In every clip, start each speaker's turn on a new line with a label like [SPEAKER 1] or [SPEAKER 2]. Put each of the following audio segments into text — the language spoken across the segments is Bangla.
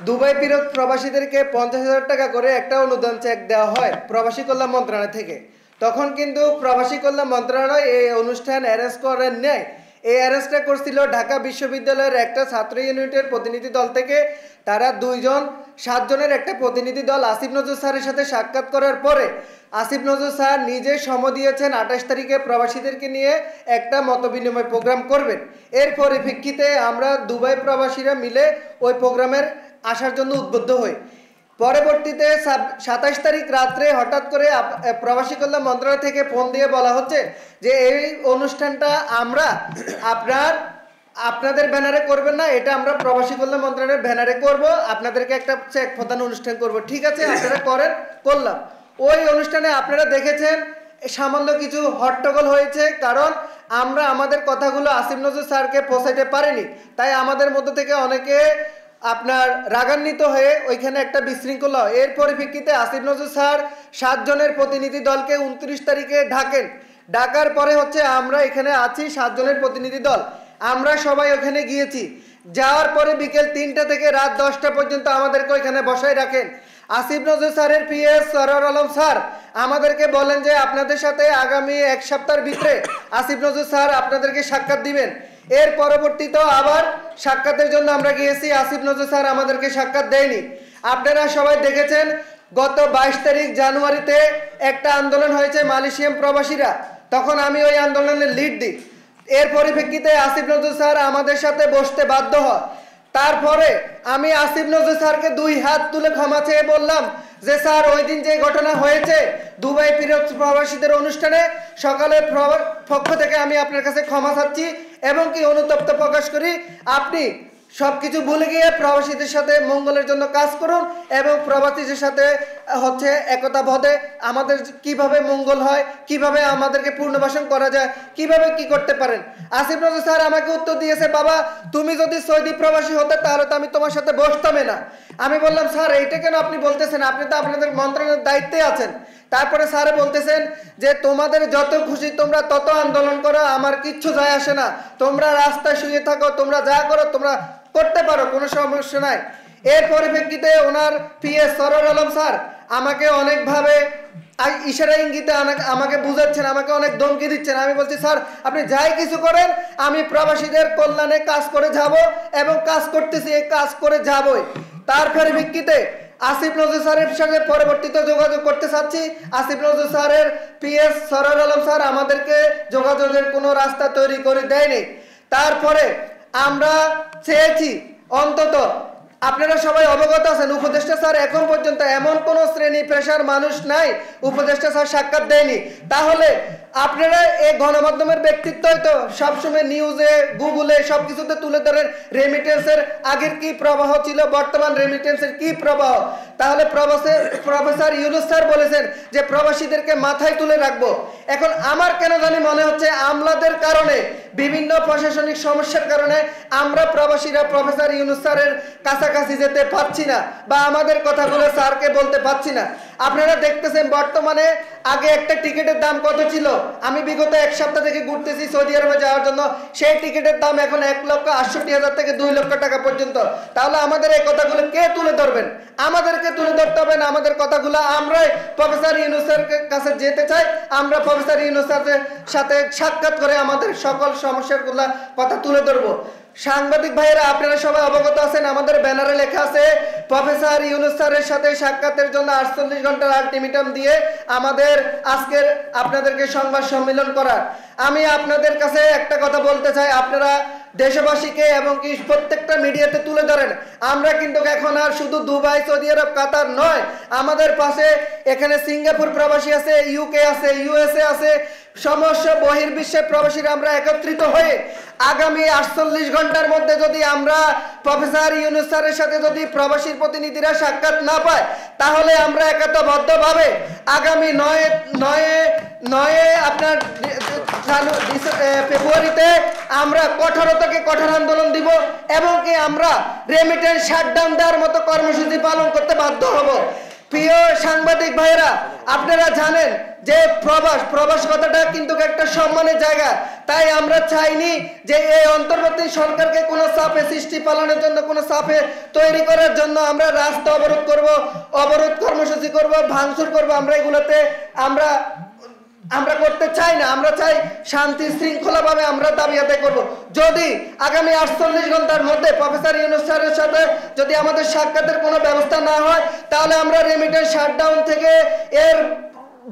[SPEAKER 1] দুবাই ফেরত প্রবাসীদেরকে 50,000 টাকা করে একটা অনুদান চেক দেওয়া হয় প্রবাসী কল্যাণ মন্ত্রণালয় থেকে। তখন কিন্তু প্রবাসী কল্যাণ মন্ত্রণালয় এই অনুষ্ঠান অ্যারেঞ্জ করেন নাই। এই অ্যারেঞ্জটা করছিল ঢাকা বিশ্ববিদ্যালয়ের একটা ছাত্র ইউনিটের প্রতিনিধি দল থেকে। তারা 7 জনের একটা প্রতিনিধি দল আসিফ নজরুল স্যারের সাথে সাক্ষাৎ করার পরে আসিফ নজরুল স্যার নিজে সময় দিয়েছেন 28 তারিখে প্রবাসীদেরকে নিয়ে একটা মতবিনিময় প্রোগ্রাম করবেন। এর পরিপ্রেক্ষিতে আমরা দুবাই প্রবাসীরা মিলে ওই প্রোগ্রামের আসার জন্য উদ্বুদ্ধ হই। পরবর্তীতে 27 তারিখ রাত্রে হঠাৎ করে প্রবাসী কল্যাণ মন্ত্রণালয় থেকে ফোন দিয়ে বলা হচ্ছে যে এই অনুষ্ঠানটা আমরা আপনাদের ব্যানারে করবেন না, এটা আমরা প্রবাসী কল্যাণ মন্ত্রণালয়ের ব্যানারে করব, আপনাদেরকে একটা চেক প্রদান অনুষ্ঠান করব। ঠিক আছে, আপনারা করলাম। ওই অনুষ্ঠানে আপনারা দেখেছেন সামান্য কিছু হট্টগোল হয়েছে, কারণ আমরা আমাদের কথাগুলো আসিফ নজরুল স্যারকে পৌঁছাইতে পারিনি। তাই আমাদের মধ্যে থেকে অনেকে রাগান্বিত হয়ে ওইখানে একটা বিশৃঙ্খলা। এর পরিপ্রেক্ষিতে আসিফ নজরুল স্যার 7 জনের প্রতিনিধি দলকে 29 তারিখে ডাকার পরে হচ্ছে আমরা এখানে আছি 7 জনের প্রতিনিধি দল, আমরা সবাই ওখানে গিয়েছি। যাওয়ার পরে বিকেল 3টা থেকে রাত 10টা পর্যন্ত আমাদেরকে ওইখানে বসায় রাখেন। আসিফ নজরুল স্যারের পিএস সরোয়ার আলম স্যার আমাদেরকে বলেন যে আপনাদের সাথে আগামী 1 সপ্তাহের ভিতরে আসিফ নজরুল স্যার আপনাদেরকে সাক্ষাৎ দিবেন। এর পরবর্তীতে আবার সাক্ষাতের জন্য আমরা গিয়েছি, আসিফ নজরুল স্যার আমাদেরকে সাক্ষাৎ দেয়নি। আপনারা সবাই দেখেছেন গত 22 তারিখ জানুয়ারিতে একটা আন্দোলন হয়েছে মালয়েশিয়ান প্রবাসীরা, তখন আমি ওই আন্দোলনের লিড দিই। এর পরিপ্রেক্ষিতে আসিফ নজরুল স্যার আমাদের সাথে বসতে বাধ্য হয়। তারপরে আমি আসিফ নজরুল স্যারকে 2 হাত তুলে ক্ষমা চেয়ে বললাম যে স্যার ওই দিন যে ঘটনা হয়েছে দুবাই ফেরত প্রবাসীদের অনুষ্ঠানে সকালের পক্ষ থেকে আমি আপনার কাছে ক্ষমা চাচ্ছি এবং কি অনুতপ্ত প্রকাশ করি। আপনি সবকিছু ভুলে গিয়ে প্রবাসীদের সাথে মঙ্গলের জন্য কাজ করুন এবং প্রবাসীদের সাথে হচ্ছে একতাবদ্ধে আমাদের কিভাবে মঙ্গল হয়, কিভাবে আমাদেরকে পুনর্বাসন করা যায়, কিভাবে কি করতে পারেন। আসিফ নজরুল স্যার আমাকে উত্তর দিয়েছে, বাবা তুমি যদি সৌদি প্রবাসী হতে তাহলে তো আমি তোমার সাথে বসতামই না। আমি বললাম স্যার এইটা কেন আপনি বলতেছেন, আপনি তো আপনাদের মন্ত্রণালয়ের দায়িত্বে আছেন। তারপরে স্যার বলতেছেন যে তোমাদের যত খুশি তোমরা তত আন্দোলন করো, আমার কিচ্ছু যায় আসে না, তোমরা রাস্তায় শুয়ে থাকো, তোমরা যা করো তোমরা করতে পারো, কোনো সমস্যা নাই। এর পরিপ্রেক্ষিতে ওনার পিএস সরোয়ার আলম স্যার আমাকে অনেকভাবে ইশারা ইঙ্গিতে আমাকে বুঝাচ্ছেন, আমাকে অনেক ধমকি দিচ্ছেন। আমি বলছি স্যার আপনি যাই কিছু করেন আমি প্রবাসীদের কল্যাণে কাজ করে যাব এবং কাজ করতেছি, এই কাজ করে যাবই। তার পরিপ্রেক্ষিতে আসিফ নজরুল স্যারের সাথে পরবর্তীতে যোগাযোগ করতে চাচ্ছি। আসিফ নজরুল স্যারের পিএস সরোয়ার আলম স্যার আমাদেরকে যোগাযোগের কোনো রাস্তা তৈরি করে দেয়নি। তারপরে আমরা চেয়েছি, অন্তত আপনারা সবাই অবগত আছেন উপদেষ্টা স্যার এখন পর্যন্ত এমন কোন শ্রেণী পেশার মানুষ নাই উপদেষ্টা স্যার সাক্ষাৎ দেয়নি। তাহলে আপনারা এই গণমাধ্যমের ব্যক্তিত্বই তো সবসময় নিউজে গুগলে সবকিছুতে তুলে ধরেন রেমিটেন্সের আগের কি প্রবাহ ছিল, বর্তমান রেমিটেন্সের কি প্রবাহ। তাহলে প্রফেসর ইউনূস স্যার বলেছেন যে প্রবাসীদেরকে মাথায় তুলে রাখবো। এখন আমার কেন জানি মনে হচ্ছে আমলাদের কারণে, বিভিন্ন প্রশাসনিক সমস্যার কারণে আমরা প্রবাসীরা প্রফেসর ইউনূস স্যারের কাছাকাছি যেতে পারছি না বা আমাদের কথাগুলো স্যারকে বলতে পারছি না। আপনারা দেখতেছেন বর্তমানে আগে একটা টিকিটের দাম কত ছিল, আমি বিগত 1 সপ্তাহ থেকে ঘুরতেছি সৌদি আরবে যাওয়ার জন্য, সেই টিকিটের দাম এখন 1,68,000 থেকে 2 লক্ষ টাকা পর্যন্ত। তাহলে আমাদের এই কথাগুলো কে তুলে ধরবেন? আমাদেরকে তুলে ধরতে হবে না আমাদের কথাগুলো। আমরাই প্রফেসর ইউনূসের কাছে যেতে চাই, আমরা প্রফেসর ইউনূসের সাথে সাক্ষাৎ করে আমাদের সকল সমস্যাগুলো কথা তুলে ধরবো। সাংবাদিক ভাইয়েরা আপনারা সবাই অবগত আছেন, আমাদের ব্যানারে লেখা আছে প্রফেসর ইউনূস স্যারের সাথে সাক্ষাতের জন্য 48 ঘন্টার আলটিমেটাম দিয়ে আমাদের আজকের আপনাদেরকে সংবাদ সম্মেলন করার। আমি আপনাদের কাছে একটা কথা বলতে চাই, আপনারা দেশবাসীকে এবং কি প্রত্যেকটা মিডিয়াতে তুলে ধরেন আমরা কিন্তু এখন আর শুধু দুবাই, সৌদি আরব, কাতার নয়, আমাদের পাশে এখানে সিঙ্গাপুর প্রবাসী আছে, ইউকে আছে, ইউএসএ আছে, সমস্ত বহির্বিশ্বের প্রবাসীরা আমরা একত্রিত হয়ে আগামী 48 ঘন্টার মধ্যে যদি আমরা প্রফেসর ইউনূস স্যারের সাথে যদি প্রবাসীর প্রতিনিধিরা সাক্ষাৎ না পায় তাহলে আমরা একতাবদ্ধভাবে আগামী 9 আপনার ফেব্রুয়ারিতে আমরা কঠোর থেকে কঠোর আন্দোলন দিব এবং কি আমরা রেমিটেন্স শাটডাউন দেওয়ার মতো কর্মসূচি পালন করতে বাধ্য হব। প্রিয় সাংবাদিক ভাইরা, আপনারা জানেন যে প্রবাস কথাটা কিন্তু একটা সম্মানের জায়গা। তাই আমরা চাইনি যে এই অন্তর্বর্তী সরকারকে কোনো চাপে সৃষ্টি পালনের জন্য, কোনো চাপে তৈরি করার জন্য আমরা রাস্তা অবরোধ করব, অবরোধ কর্মসূচি করব, ভাঙচুর করব। আমরা এগুলোতে আমরা করতে চাই না। আমরা চাই শান্তি শৃঙ্খলাভাবে আমরা দাবি আদায় করব। যদি আগামী 48 ঘন্টার মধ্যে প্রফেসর ইউনূস স্যারের সাথে যদি আমাদের সাক্ষাতের কোনো ব্যবস্থা না হয়, তাহলে আমরা রেমিটেন্স শাটডাউন থেকে এর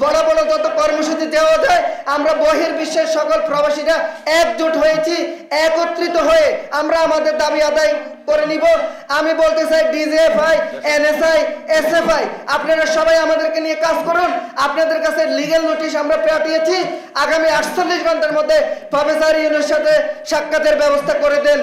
[SPEAKER 1] বড় বড় যত কর্মসূচি দেওয়া যায়, আমরা বহির্বিশ্বের সকল প্রবাসীরা একজোট হয়েছি, একত্রিত হয়ে আমরা আমাদের দাবি আদায় করে নিব। আমি বলতে চাই ডিজিএফআই, এনএসআই, এসএফআই, আপনারা সবাই আমাদেরকে নিয়ে কাজ করুন। আপনাদের কাছে লিগ্যাল নোটিশ আমরা পাঠিয়েছি, আগামী 48 ঘন্টার মধ্যে প্রফেসর ইউনূসের সাথে সাক্ষাতের ব্যবস্থা করে দেন।